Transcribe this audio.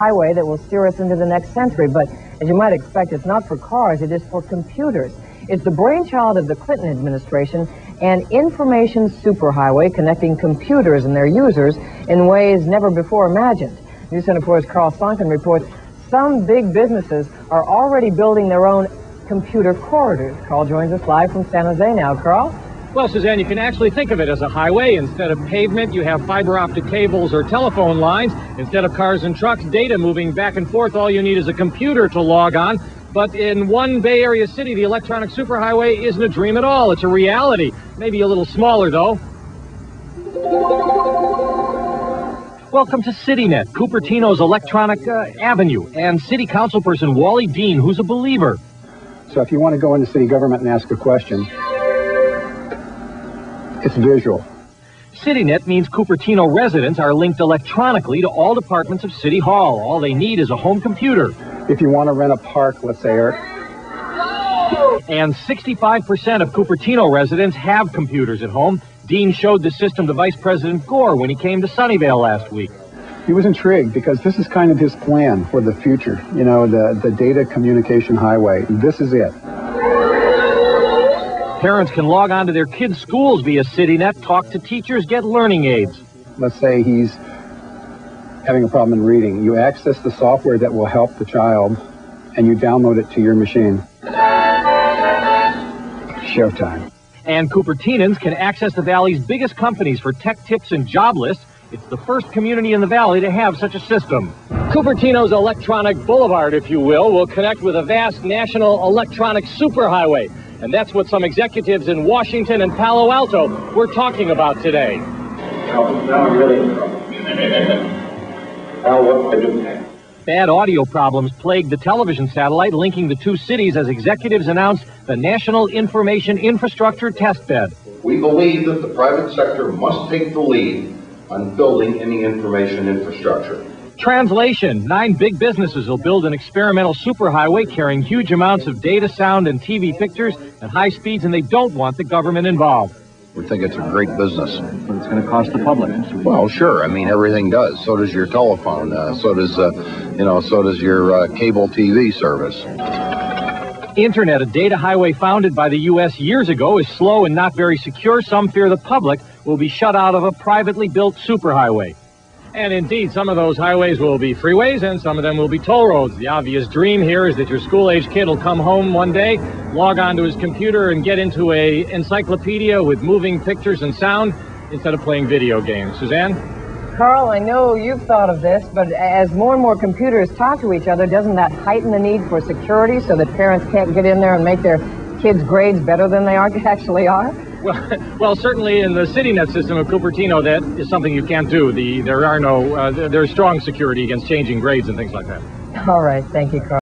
highway that will steer us into the next century. But as you might expect, it's not for cars, it is for computers. It's the brainchild of the Clinton administration, an information superhighway connecting computers and their users in ways never before imagined. News Center 4's Carl Sonkin reports some big businesses are already building their own computer corridors. Carl joins us live from San Jose now. Carl? Well, Suzanne, you can actually think of it as a highway. Instead of pavement, you have fiber optic cables or telephone lines. Instead of cars and trucks, data moving back and forth, all you need is a computer to log on. But in one Bay Area city, the electronic superhighway isn't a dream at all. It's a reality. Maybe a little smaller, though. Welcome to Citynet, Cupertino's electronic avenue, and City Councilperson Wally Dean, who's a believer. So if you want to go into city government and ask a question, it's visual. Citynet means Cupertino residents are linked electronically to all departments of City Hall. All they need is a home computer. If you want to rent a park, let's say, And 65% of Cupertino residents have computers at home. Dean showed the system to Vice President Gore when he came to Sunnyvale last week. he was intrigued because this is kind of his plan for the future. You know, the data communication highway. This is it. Parents can log on to their kids' schools via Citynet, talk to teachers, get learning aids. Let's say he's having a problem in reading. You access the software that will help the child, and you download it to your machine. Showtime. And Cupertinans can access the Valley's biggest companies for tech tips and job lists. It's the first community in the Valley to have such a system. Cupertino's electronic boulevard, if you will connect with a vast national electronic superhighway. And that's what some executives in Washington and Palo Alto were talking about today. Now I'm really in trouble. Now what do I do? Bad audio problems plagued the television satellite linking the two cities as executives announced the National Information Infrastructure Testbed. We believe that the private sector must take the lead on building any information infrastructure. Translation: 9 big businesses will build an experimental superhighway carrying huge amounts of data, sound, and TV pictures at high speeds, and they don't want the government involved. We think it's a great business. But it's going to cost the public. Well, sure. I mean, everything does. So does your telephone. So does your cable TV service. Internet, a data highway founded by the U.S. years ago, is slow and not very secure. Some fear the public will be shut out of a privately built superhighway. And indeed, some of those highways will be freeways and some of them will be toll roads. The obvious dream here is that your school-age kid will come home one day, log onto his computer and get into a encyclopedia with moving pictures and sound instead of playing video games. Suzanne? Carl, I know you've thought of this, but as more and more computers talk to each other, doesn't that heighten the need for security so that parents can't get in there and make their kids' grades better than they actually are? Well, certainly in the Citynet system of Cupertino, that is something you can't do. There's strong security against changing grades and things like that. All right. Thank you, Carl.